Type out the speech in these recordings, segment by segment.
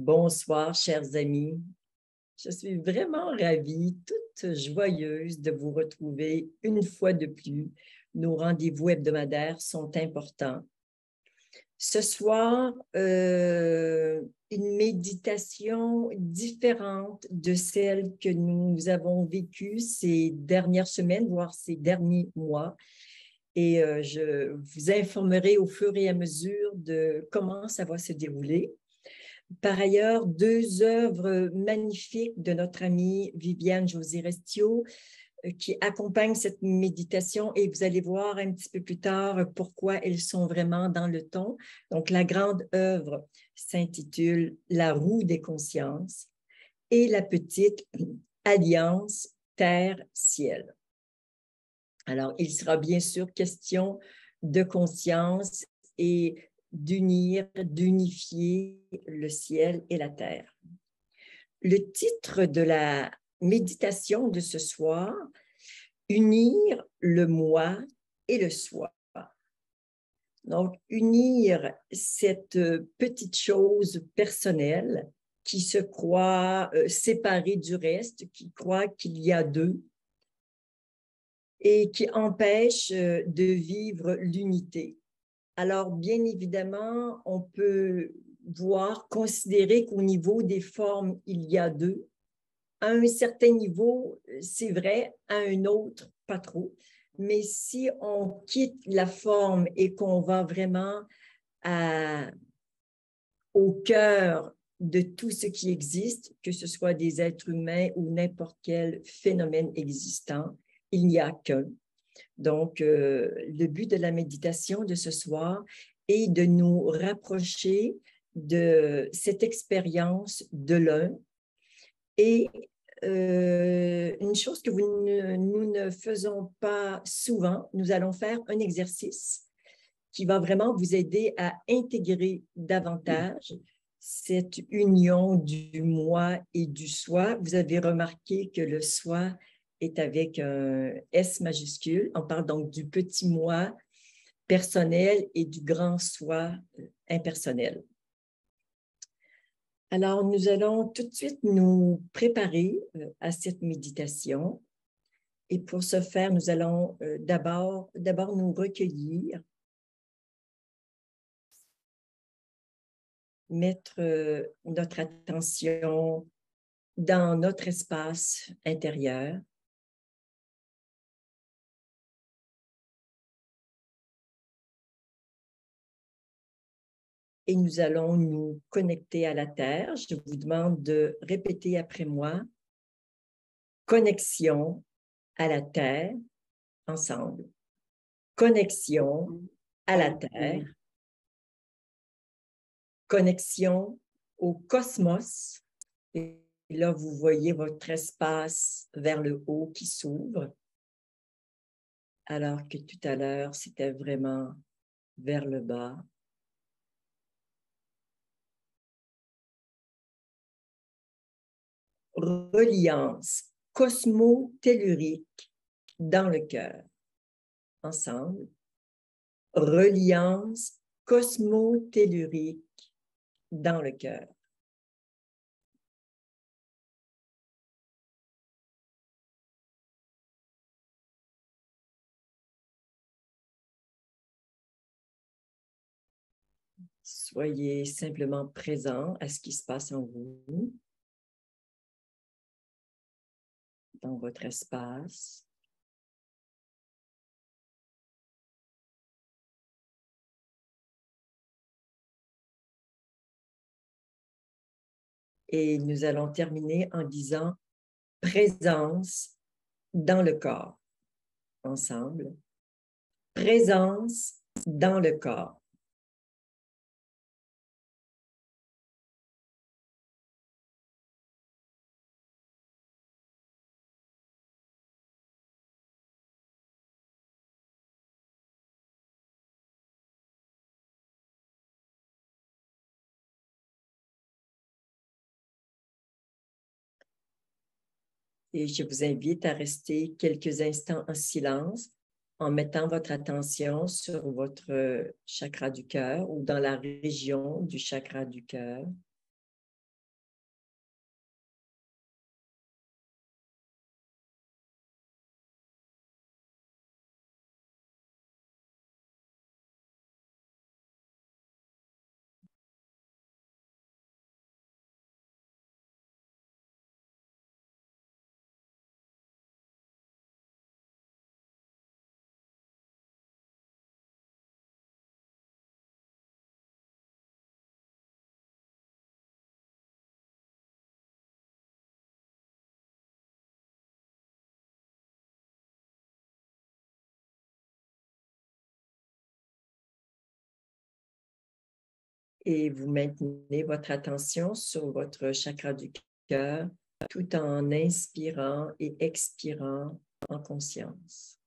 Bonsoir, chers amis. Je suis vraiment ravie, toute joyeuse de vous retrouver une fois de plus. Nos rendez-vous hebdomadaires sont importants. Ce soir, une méditation différente de celle que nous avons vécue ces dernières semaines, voire ces derniers mois. Et je vous informerai au fur et à mesure de comment ça va se dérouler. Par ailleurs, deux œuvres magnifiques de notre amie Viviane José Restio qui accompagnent cette méditation et vous allez voir un petit peu plus tard pourquoi elles sont vraiment dans le ton. Donc, la grande œuvre s'intitule La roue des consciences et la petite Alliance Terre-Ciel. Alors, il sera bien sûr question de conscience et d'unifier le ciel et la terre. Le titre de la méditation de ce soir, unir le moi et le soi. Donc, unir cette petite chose personnelle qui se croit séparée du reste, qui croit qu'il y a deux et qui empêche de vivre l'unité. Alors, bien évidemment, on peut considérer qu'au niveau des formes, il y a deux. À un certain niveau, c'est vrai, à un autre, pas trop. Mais si on quitte la forme et qu'on va vraiment au cœur de tout ce qui existe, que ce soit des êtres humains ou n'importe quel phénomène existant, il n'y a qu'un. Donc, le but de la méditation de ce soir est de nous rapprocher de cette expérience de l'un. Et une chose que nous ne faisons pas souvent, nous allons faire un exercice qui va vraiment vous aider à intégrer davantage cette union du moi et du soi. Vous avez remarqué que le soi est avec un S majuscule. On parle donc du petit moi personnel et du grand soi impersonnel. Alors, nous allons tout de suite nous préparer à cette méditation. Et pour ce faire, nous allons d'abord nous recueillir, mettre notre attention dans notre espace intérieur. Et nous allons nous connecter à la Terre. Je vous demande de répéter après moi. Connexion à la Terre, ensemble. Connexion à la Terre. Connexion au cosmos. Et là, vous voyez votre espace vers le haut qui s'ouvre, alors que tout à l'heure, c'était vraiment vers le bas. Reliance cosmo-tellurique dans le cœur. Ensemble. Reliance cosmo-tellurique dans le cœur. Soyez simplement présent à ce qui se passe en vous, dans votre espace. Et nous allons terminer en disant présence dans le corps. Ensemble. Présence dans le corps. Et je vous invite à rester quelques instants en silence en mettant votre attention sur votre chakra du cœur ou dans la région du chakra du cœur. Et vous maintenez votre attention sur votre chakra du cœur tout en inspirant et expirant en conscience.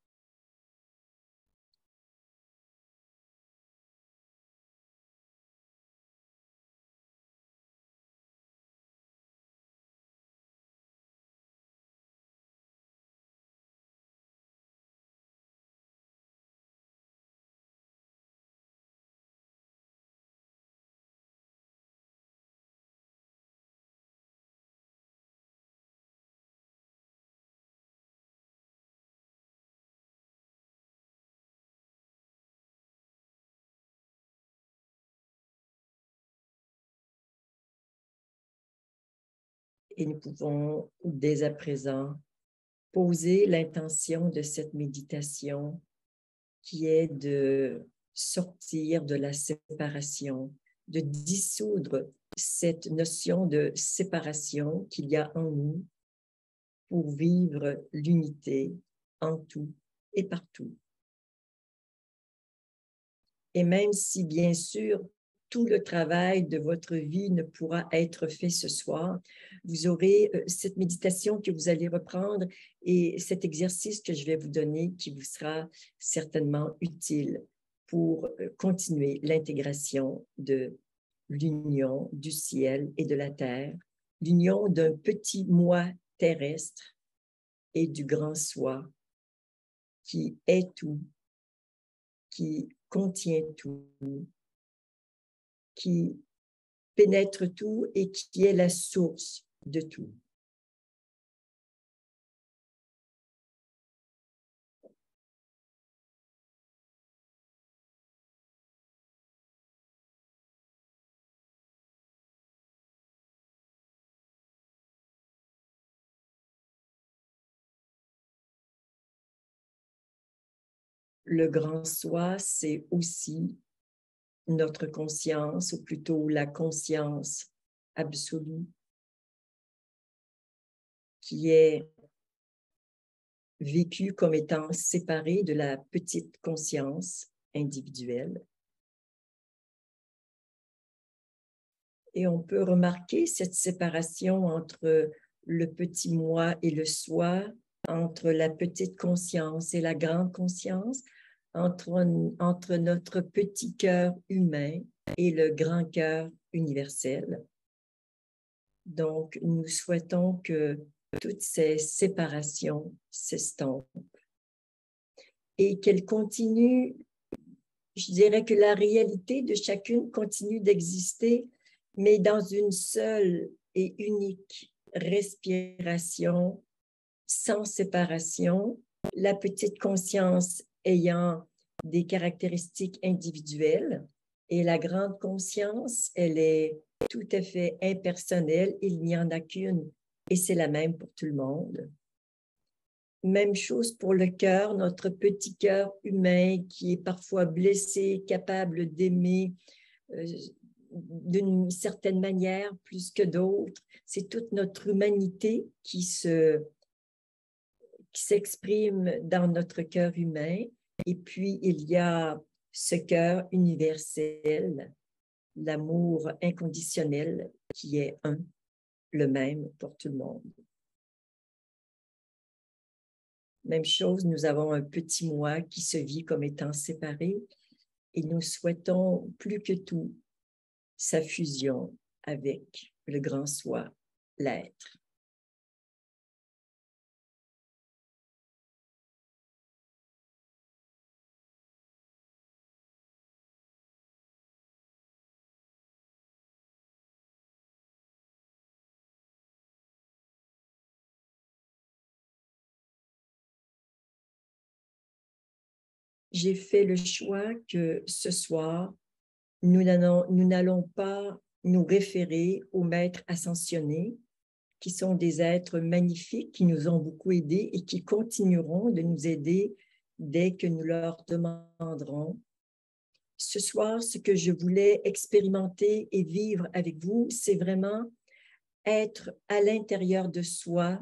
Et nous pouvons dès à présent poser l'intention de cette méditation qui est de sortir de la séparation, de dissoudre cette notion de séparation qu'il y a en nous pour vivre l'unité en tout et partout. Et même si, bien sûr, tout le travail de votre vie ne pourra être fait ce soir, vous aurez cette méditation que vous allez reprendre et cet exercice que je vais vous donner qui vous sera certainement utile pour continuer l'intégration de l'union du ciel et de la terre, l'union d'un petit moi terrestre et du grand soi qui est tout, qui contient tout, qui pénètre tout et qui est la source de tout. Le grand soi, c'est aussi notre conscience, ou plutôt la conscience absolue, qui est vécue comme étant séparée de la petite conscience individuelle. Et on peut remarquer cette séparation entre le petit moi et le soi, entre la petite conscience et la grande conscience, entre notre petit cœur humain et le grand cœur universel. Donc, nous souhaitons que toutes ces séparations s'estompent et qu'elles continuent. Je dirais que la réalité de chacune continue d'exister, mais dans une seule et unique respiration, sans séparation, la petite conscience ayant des caractéristiques individuelles et la grande conscience, elle est tout à fait impersonnelle, il n'y en a qu'une et c'est la même pour tout le monde. Même chose pour le cœur, notre petit cœur humain qui est parfois blessé, capable d'aimer d'une certaine manière plus que d'autres. C'est toute notre humanité qui s'exprime dans notre cœur humain. Et puis, il y a ce cœur universel, l'amour inconditionnel qui est un, le même pour tout le monde. Même chose, nous avons un petit moi qui se vit comme étant séparé et nous souhaitons plus que tout sa fusion avec le grand soi, l'être. J'ai fait le choix que ce soir, nous n'allons pas nous référer aux maîtres ascensionnés, qui sont des êtres magnifiques, qui nous ont beaucoup aidés et qui continueront de nous aider dès que nous leur demanderons. Ce soir, ce que je voulais expérimenter et vivre avec vous, c'est vraiment être à l'intérieur de soi,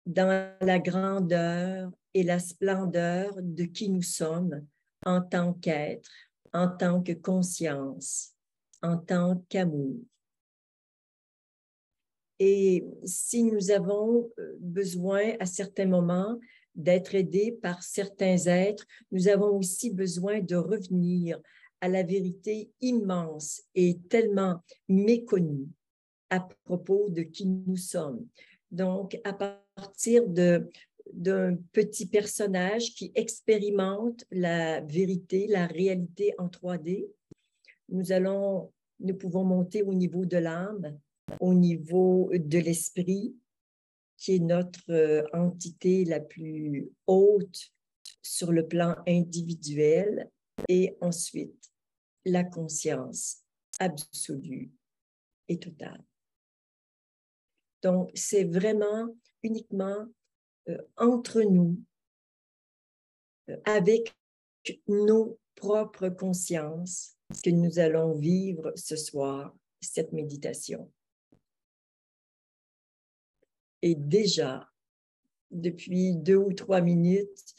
dans la grandeur et la splendeur de qui nous sommes en tant qu'être, en tant que conscience, en tant qu'amour. Et si nous avons besoin à certains moments d'être aidés par certains êtres, nous avons aussi besoin de revenir à la vérité immense et tellement méconnue à propos de qui nous sommes. Donc, à partir d'un petit personnage qui expérimente la vérité, la réalité en 3D, nous pouvons monter au niveau de l'âme, au niveau de l'esprit, qui est notre entité la plus haute sur le plan individuel, et ensuite la conscience absolue et totale. Donc, c'est vraiment uniquement entre nous, avec nos propres consciences, que nous allons vivre ce soir cette méditation. Et déjà, depuis 2 ou 3 minutes,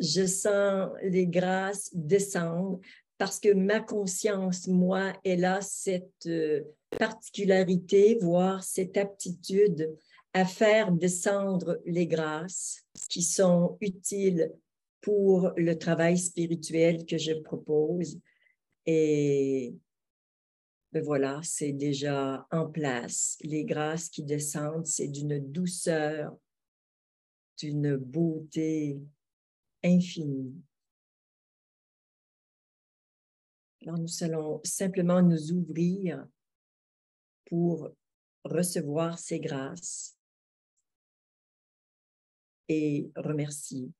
je sens les grâces descendre parce que ma conscience, moi, elle a cette particularité, voire cette aptitude à faire descendre les grâces qui sont utiles pour le travail spirituel que je propose. Et voilà, c'est déjà en place. Les grâces qui descendent, c'est d'une douceur, d'une beauté infinie. Alors, nous allons simplement nous ouvrir pour recevoir ces grâces et remercier.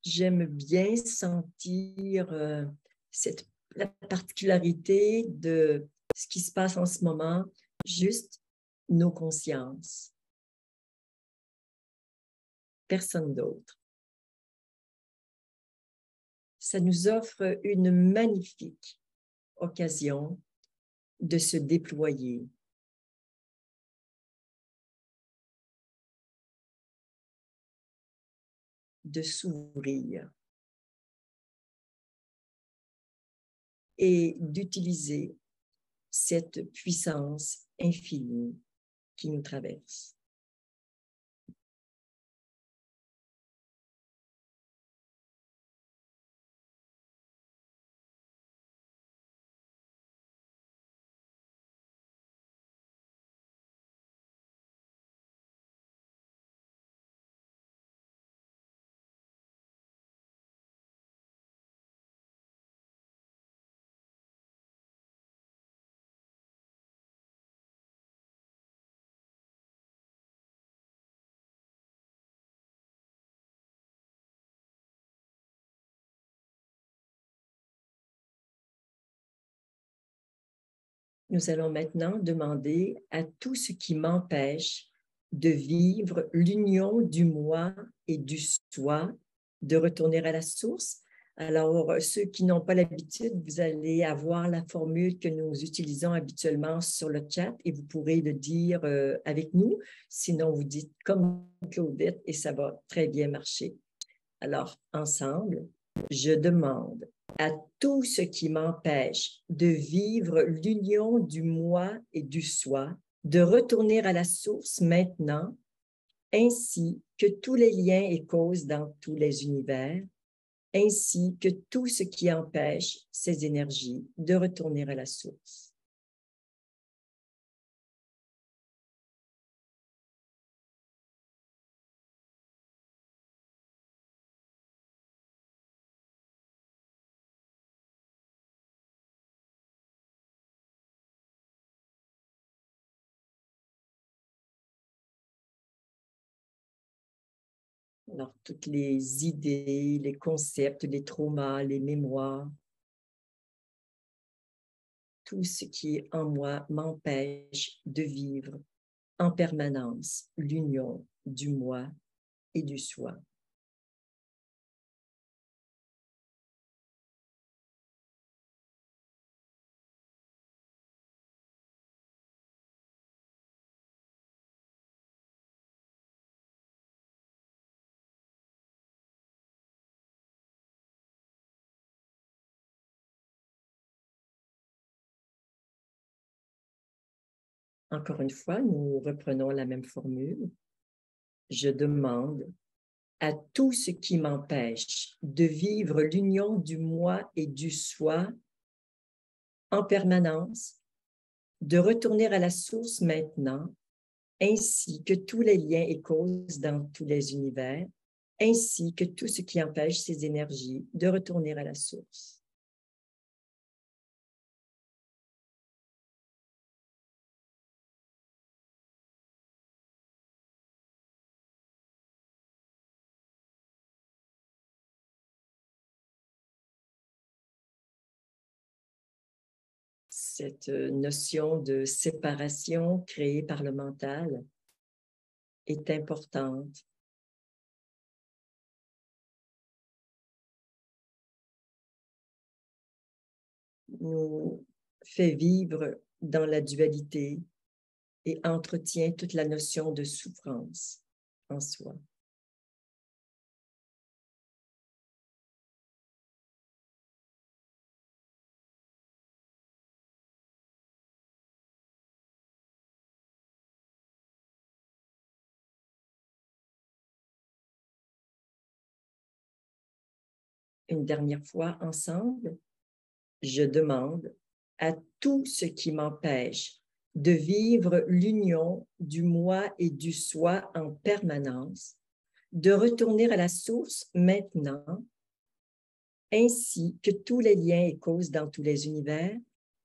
J'aime bien sentir la particularité de ce qui se passe en ce moment, juste nos consciences, personne d'autre. Ça nous offre une magnifique occasion de se déployer. De s'ouvrir et d'utiliser cette puissance infinie qui nous traverse. Nous allons maintenant demander à tout ce qui m'empêche de vivre l'union du moi et du soi, de retourner à la source. Alors, ceux qui n'ont pas l'habitude, vous allez avoir la formule que nous utilisons habituellement sur le chat et vous pourrez le dire avec nous. Sinon, vous dites comme Claudette et ça va très bien marcher. Alors, ensemble, je demande à tout ce qui m'empêche de vivre l'union du moi et du soi, de retourner à la source maintenant, ainsi que tous les liens et causes dans tous les univers, ainsi que tout ce qui empêche ces énergies de retourner à la source. Alors, toutes les idées, les concepts, les traumas, les mémoires, tout ce qui est en moi m'empêche de vivre en permanence l'union du moi et du soi. Encore une fois, nous reprenons la même formule. Je demande à tout ce qui m'empêche de vivre l'union du moi et du soi en permanence, de retourner à la source maintenant, ainsi que tous les liens et causes dans tous les univers, ainsi que tout ce qui empêche ces énergies de retourner à la source. Cette notion de séparation créée par le mental est importante. Nous fait vivre dans la dualité et entretient toute la notion de souffrance en soi. Une dernière fois ensemble, je demande à tout ce qui m'empêche de vivre l'union du moi et du soi en permanence, de retourner à la source maintenant, ainsi que tous les liens et causes dans tous les univers,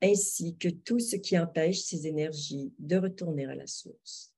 ainsi que tout ce qui empêche ces énergies de retourner à la source.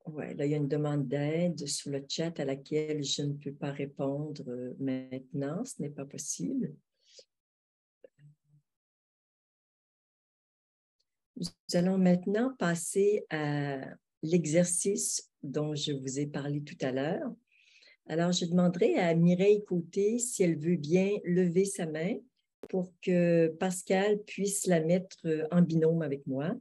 Ouais, là, il y a une demande d'aide sur le chat à laquelle je ne peux pas répondre maintenant. Ce n'est pas possible. Nous allons maintenant passer à l'exercice dont je vous ai parlé tout à l'heure. Alors, je demanderai à Mireille Côté si elle veut bien lever sa main pour que Pascal puisse la mettre en binôme avec moi.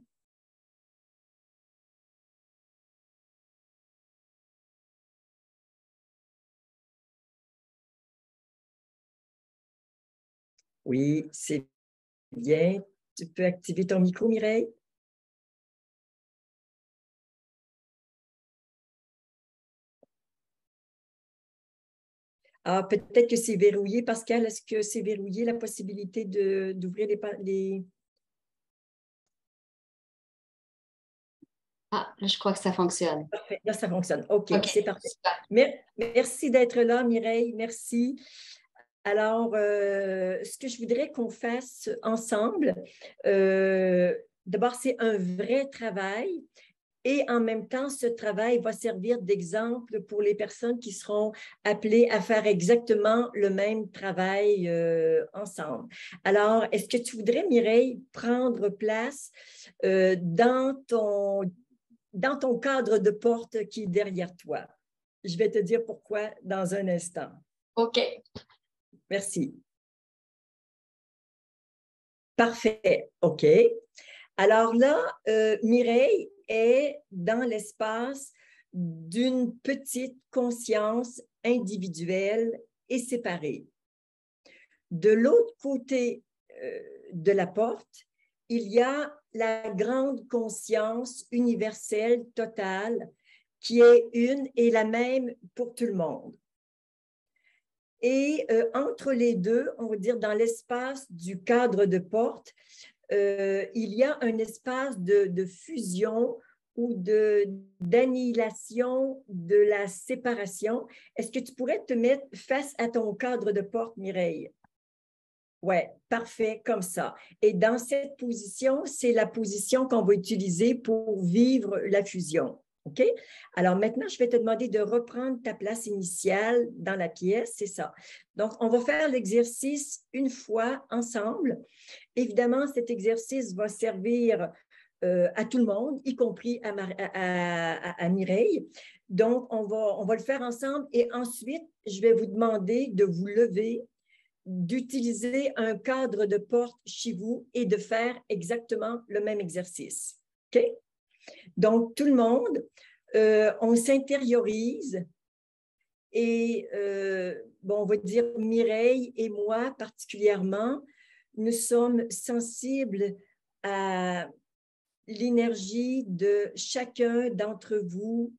Oui, c'est bien. Tu peux activer ton micro, Mireille? Ah, peut-être que c'est verrouillé. Pascal, est-ce que c'est verrouillé la possibilité d'ouvrir les... Ah, là, je crois que ça fonctionne. Parfait, là, ça fonctionne. OK, OK, c'est parfait. super. Merci d'être là, Mireille. Merci. Alors, ce que je voudrais qu'on fasse ensemble, d'abord, c'est un vrai travail. Et en même temps, ce travail va servir d'exemple pour les personnes qui seront appelées à faire exactement le même travail ensemble. Alors, est-ce que tu voudrais, Mireille, prendre place dans ton cadre de porte qui est derrière toi? Je vais te dire pourquoi dans un instant. OK. Merci. Parfait. OK. Alors là, Mireille est dans l'espace d'une petite conscience individuelle et séparée. De l'autre côté de la porte, il y a la grande conscience universelle, totale, qui est une et la même pour tout le monde. Et entre les deux, on va dire dans l'espace du cadre de porte, il y a un espace de fusion ou d'annihilation de la séparation. Est-ce que tu pourrais te mettre face à ton cadre de porte, Mireille? Oui, parfait, comme ça. Et dans cette position, c'est la position qu'on va utiliser pour vivre la fusion. OK? Alors maintenant, je vais te demander de reprendre ta place initiale dans la pièce, c'est ça. Donc, on va faire l'exercice une fois ensemble. Évidemment, cet exercice va servir à tout le monde, y compris à Mireille. Donc, on va le faire ensemble et ensuite, je vais vous demander de vous lever, d'utiliser un cadre de porte chez vous et de faire exactement le même exercice. OK? Donc, tout le monde, on s'intériorise et, bon, on va dire Mireille et moi particulièrement, nous sommes sensibles à l'énergie de chacun d'entre vous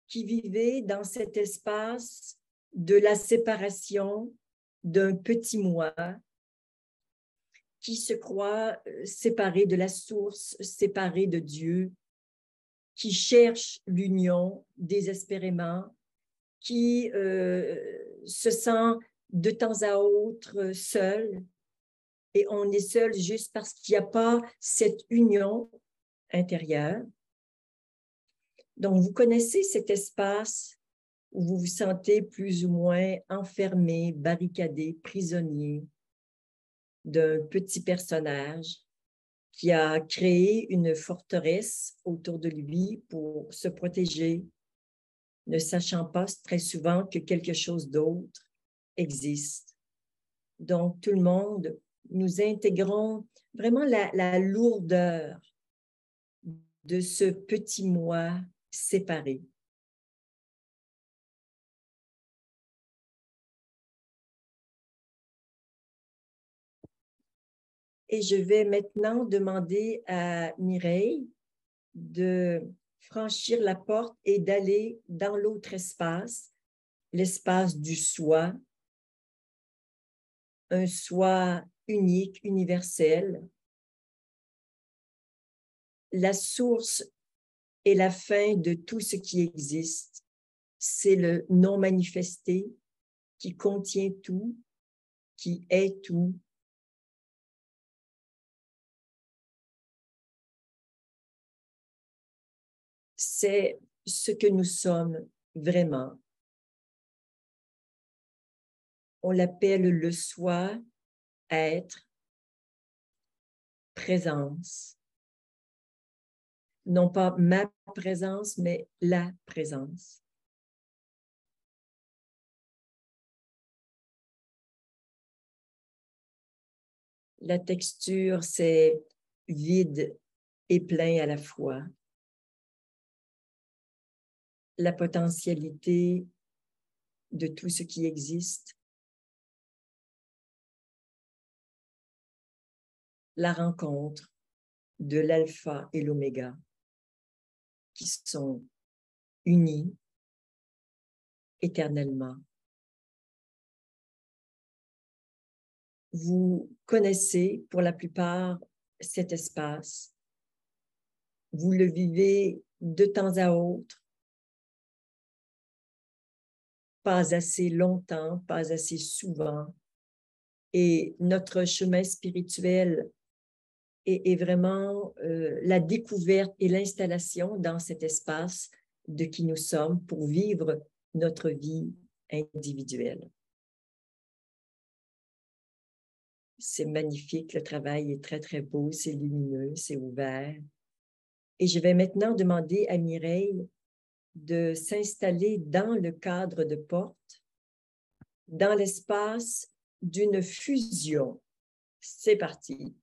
qui vivez dans cet espace de la séparation d'un petit moi qui se croit séparé de la source, séparé de Dieu, qui cherche l'union désespérément, qui se sent de temps à autre seul, et on est seul juste parce qu'il n'y a pas cette union intérieure. Donc, vous connaissez cet espace où vous vous sentez plus ou moins enfermé, barricadé, prisonnier d'un petit personnage qui a créé une forteresse autour de lui pour se protéger, ne sachant pas très souvent que quelque chose d'autre existe. Donc, tout le monde, nous intégrons vraiment la lourdeur de ce petit moi séparé. Et je vais maintenant demander à Mireille de franchir la porte et d'aller dans l'autre espace, l'espace du soi, un soi unique, universel. La source et la fin de tout ce qui existe, c'est le non manifesté qui contient tout, qui est tout. C'est ce que nous sommes vraiment. On l'appelle le soi, être, présence. Non pas ma présence, mais la présence. La texture, c'est vide et plein à la fois. La potentialité de tout ce qui existe. La rencontre de l'alpha et l'oméga qui sont unis éternellement. Vous connaissez pour la plupart cet espace. Vous le vivez de temps à autre, pas assez longtemps, pas assez souvent. Et notre chemin spirituel est vraiment la découverte et l'installation dans cet espace de qui nous sommes pour vivre notre vie individuelle. C'est magnifique, le travail est très, très beau, c'est lumineux, c'est ouvert. Et je vais maintenant demander à Mireille de s'installer dans le cadre de porte, dans l'espace d'une fusion. C'est parti.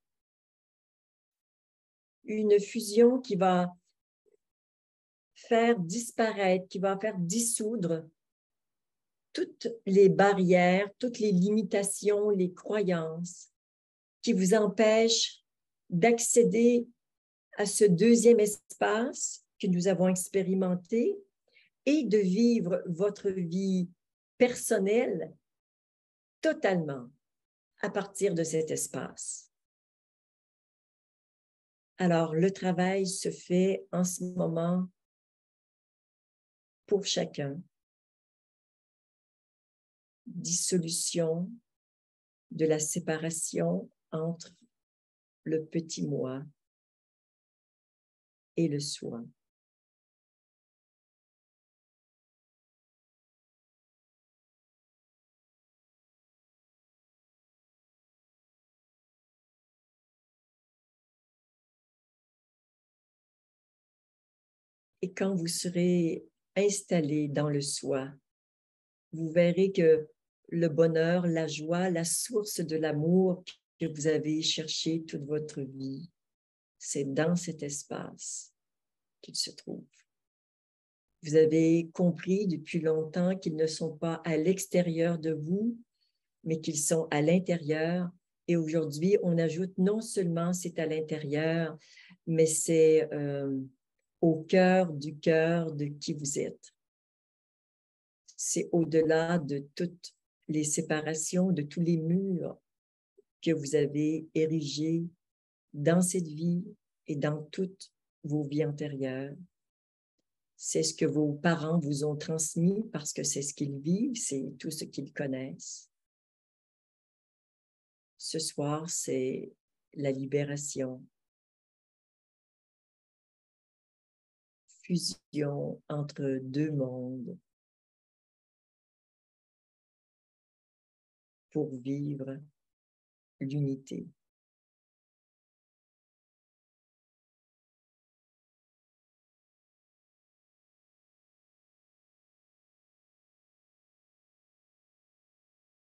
Une fusion qui va faire disparaître, qui va faire dissoudre toutes les barrières, toutes les limitations, les croyances qui vous empêche d'accéder à ce deuxième espace que nous avons expérimenté et de vivre votre vie personnelle totalement à partir de cet espace. Alors, le travail se fait en ce moment pour chacun. Dissolution de la séparation entre le petit moi et le soi. Et quand vous serez installé dans le soi, vous verrez que le bonheur, la joie, la source de l'amour que vous avez cherché toute votre vie, c'est dans cet espace qu'il se trouve. Vous avez compris depuis longtemps qu'ils ne sont pas à l'extérieur de vous, mais qu'ils sont à l'intérieur. Et aujourd'hui, on ajoute non seulement c'est à l'intérieur, mais c'est au cœur de qui vous êtes. C'est au-delà de toutes les séparations, de tous les murs que vous avez érigés dans cette vie et dans toutes vos vies antérieures. C'est ce que vos parents vous ont transmis parce que c'est ce qu'ils vivent, c'est tout ce qu'ils connaissent. Ce soir, c'est la libération. Fusion entre deux mondes pour vivre l'unité.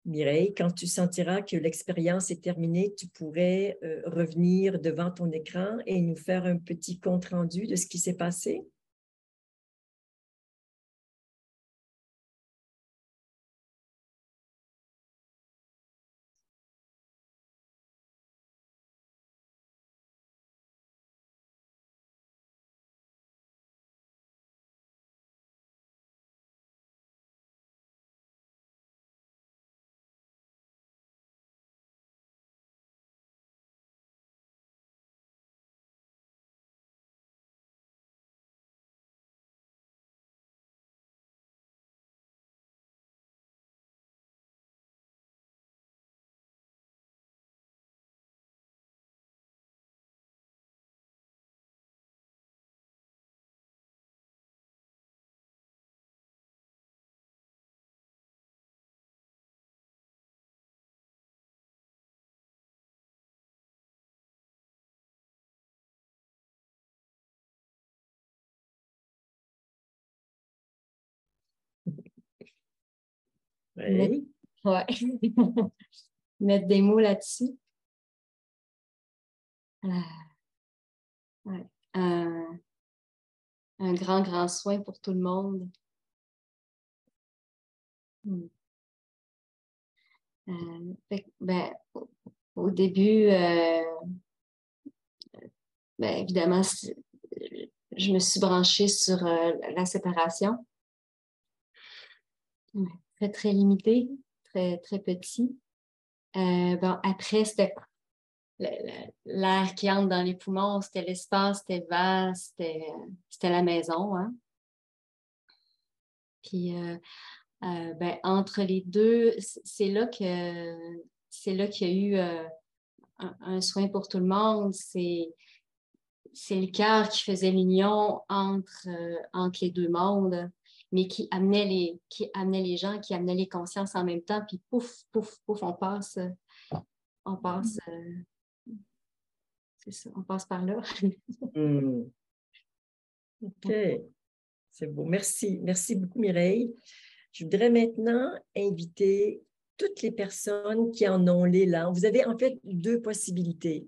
Mireille, quand tu sentiras que l'expérience est terminée, tu pourrais revenir devant ton écran et nous faire un petit compte-rendu de ce qui s'est passé? Oui. Ouais. Mettre des mots là-dessus. Ouais. Un grand, grand soin pour tout le monde. Au début, évidemment, je me suis branchée sur la séparation. Très, très limité, très, très petit. Après, c'était l'air qui entre dans les poumons, c'était l'espace, c'était vaste, c'était la maison. Hein? Puis, entre les deux, c'est là qu'il y a eu un soin pour tout le monde. C'est le cœur qui faisait l'union entre les deux mondes, mais qui amenait les gens, qui amenait les consciences en même temps, puis pouf, pouf, pouf, on passe, c'est ça, on passe par là. OK, c'est beau. Merci. Merci beaucoup, Mireille. Je voudrais maintenant inviter toutes les personnes qui en ont l'élan. Vous avez en fait deux possibilités.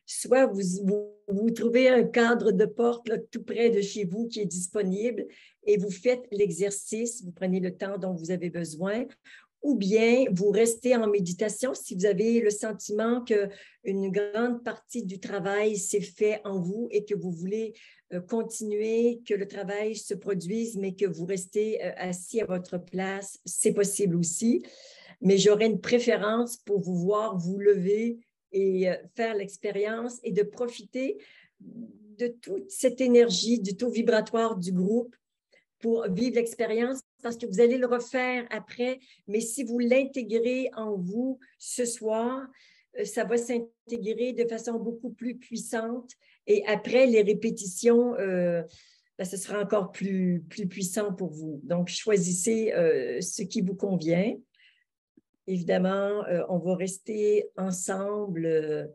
Soit vous trouvez un cadre de porte là, tout près de chez vous qui est disponible et vous faites l'exercice, vous prenez le temps dont vous avez besoin, ou bien vous restez en méditation si vous avez le sentiment qu'une grande partie du travail s'est fait en vous et que vous voulez continuer, que le travail se produise, mais que vous restez assis à votre place, c'est possible aussi. Mais j'aurais une préférence pour vous voir vous lever et faire l'expérience et de profiter de toute cette énergie, du taux vibratoire du groupe pour vivre l'expérience parce que vous allez le refaire après, mais si vous l'intégrez en vous ce soir, ça va s'intégrer de façon beaucoup plus puissante et après les répétitions, ben, ce sera encore plus puissant pour vous. Donc, choisissez ce qui vous convient. Évidemment, on va rester ensemble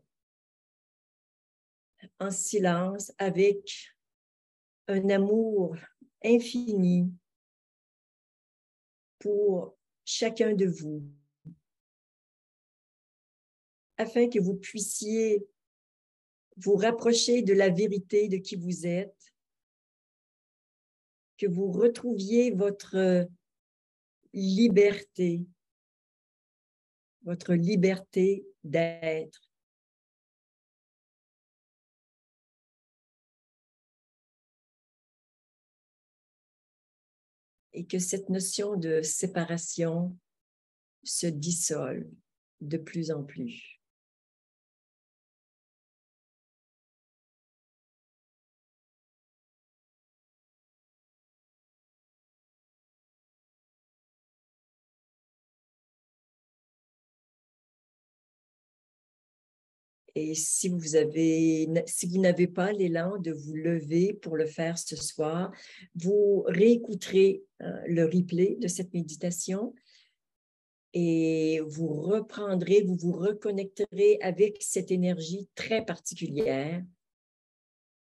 en silence avec un amour infini pour chacun de vous, afin que vous puissiez vous rapprocher de la vérité de qui vous êtes, que vous retrouviez votre liberté d'être. Et que cette notion de séparation se dissolve de plus en plus. Et si vous n'avez pas l'élan de vous lever pour le faire ce soir, vous réécouterez le replay de cette méditation et vous reprendrez, vous vous reconnecterez avec cette énergie très particulière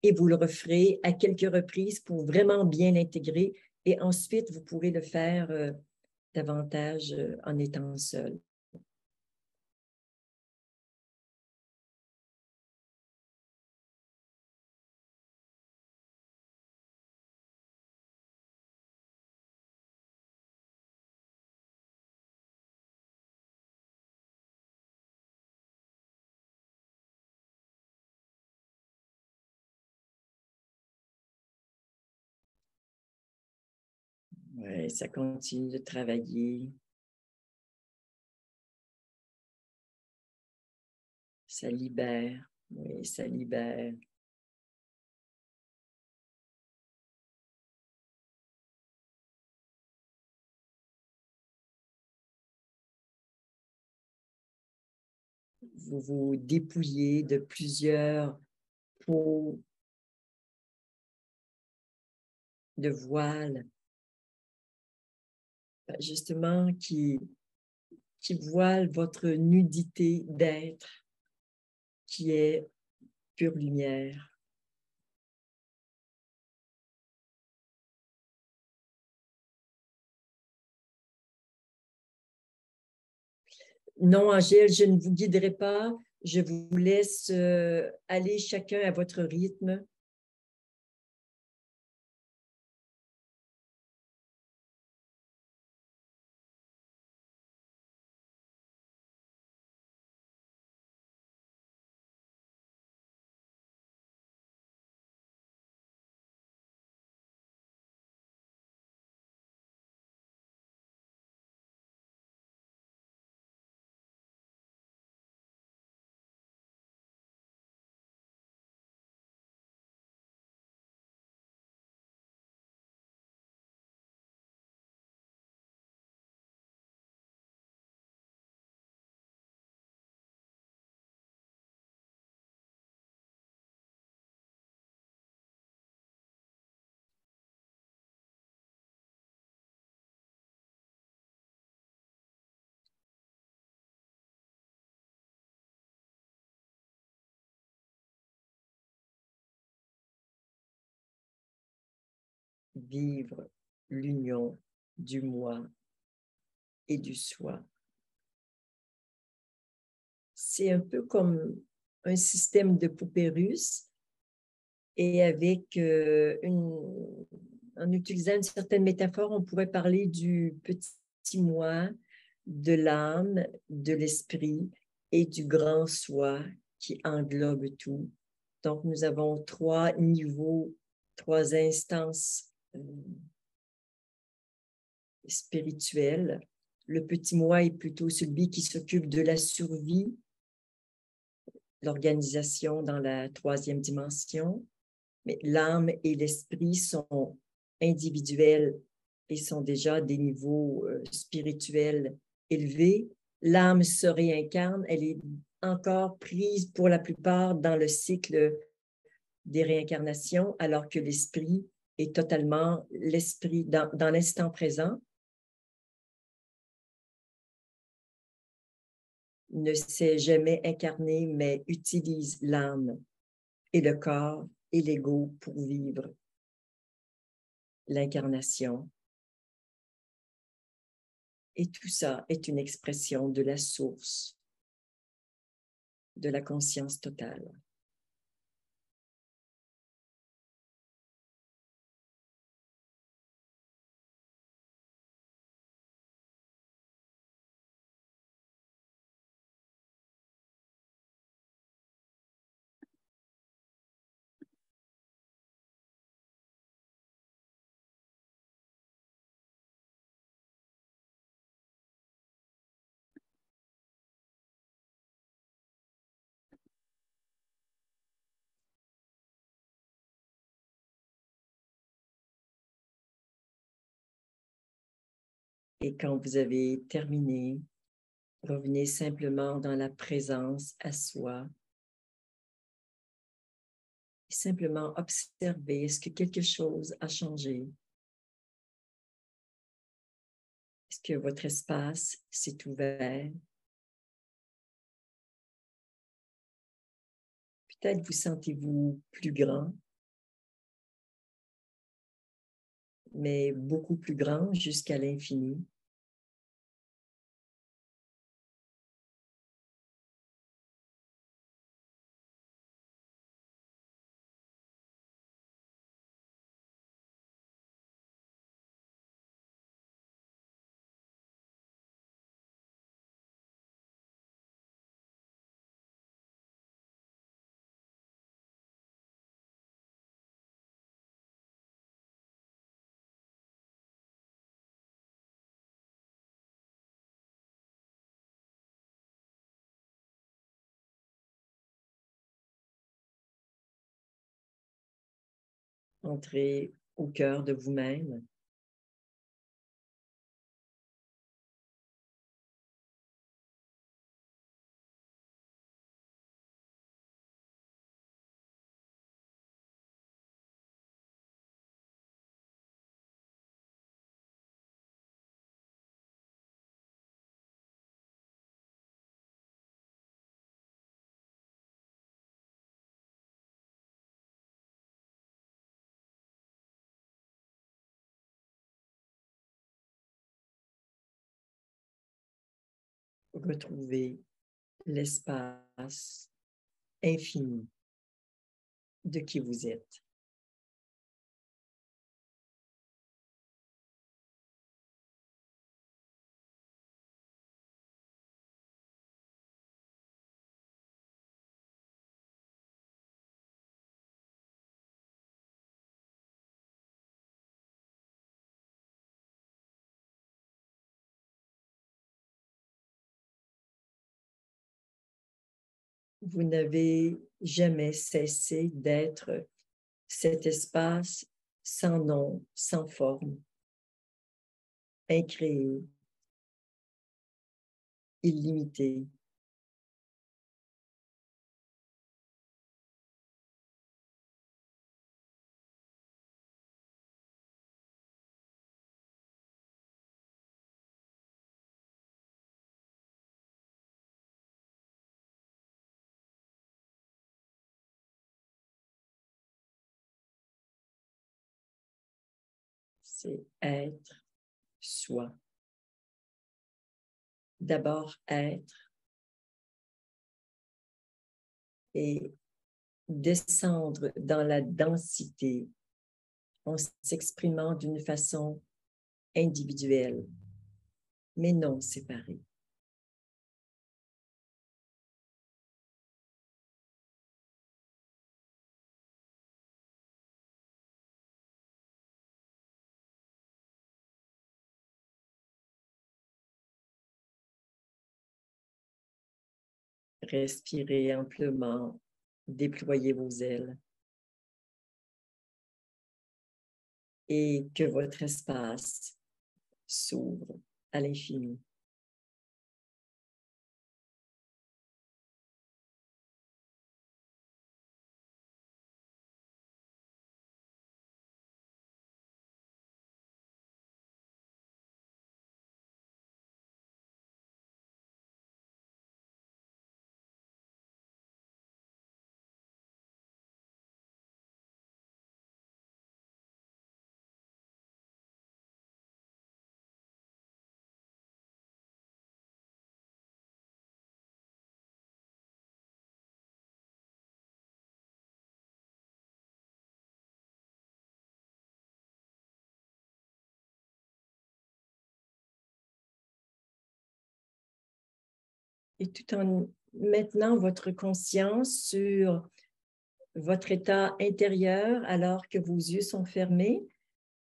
et vous le referez à quelques reprises pour vraiment bien l'intégrer et ensuite vous pourrez le faire davantage en étant seul. Ouais, ça continue de travailler. Ça libère. Oui, ça libère. Vous vous dépouillez de plusieurs peaux, de voiles, justement, qui voilent votre nudité d'être, qui est pure lumière. Non, Angèle, je ne vous guiderai pas. Je vous laisse aller chacun à votre rythme. Vivre l'union du moi et du soi. C'est un peu comme un système de poupées russes et avec en utilisant une certaine métaphore, on pourrait parler du petit moi, de l'âme, de l'esprit et du grand soi qui englobe tout. Donc, nous avons 3 niveaux, 3 instances spirituelles. Le petit moi est plutôt celui qui s'occupe de la survie, l'organisation dans la 3e dimension. Mais l'âme et l'esprit sont individuels et sont déjà des niveaux spirituels élevés. L'âme se réincarne, elle est encore prise pour la plupart dans le cycle des réincarnations, alors que l'esprit est totalement l'esprit dans l'instant présent. Ne s'est jamais incarné, mais utilise l'âme et le corps et l'ego pour vivre l'incarnation. Et tout ça est une expression de la source de la conscience totale. Et quand vous avez terminé, revenez simplement dans la présence à soi. Et simplement observer, est-ce que quelque chose a changé? Est-ce que votre espace s'est ouvert? Peut-être vous sentez-vous plus grand, mais beaucoup plus grand jusqu'à l'infini. Entrez au cœur de vous-même. Retrouvez l'espace infini de qui vous êtes. Vous n'avez jamais cessé d'être cet espace sans nom, sans forme, incréé, illimité. C'est être soi. D'abord être et descendre dans la densité en s'exprimant d'une façon individuelle. mais non séparés. Respirez amplement, déployez vos ailes et que votre espace s'ouvre à l'infini. Et tout en maintenant votre conscience sur votre état intérieur alors que vos yeux sont fermés,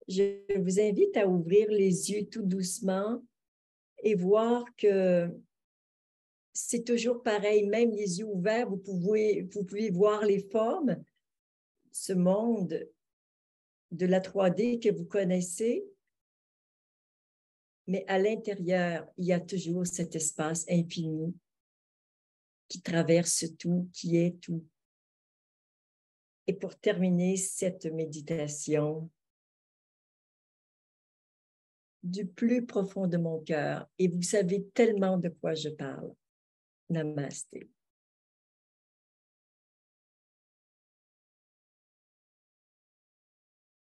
je vous invite à ouvrir les yeux tout doucement et voir que c'est toujours pareil, même les yeux ouverts, vous pouvez voir les formes, ce monde de la 3D que vous connaissez, mais à l'intérieur, il y a toujours cet espace infini qui traverse tout, qui est tout. Et pour terminer cette méditation, du plus profond de mon cœur, et vous savez tellement de quoi je parle. Namasté.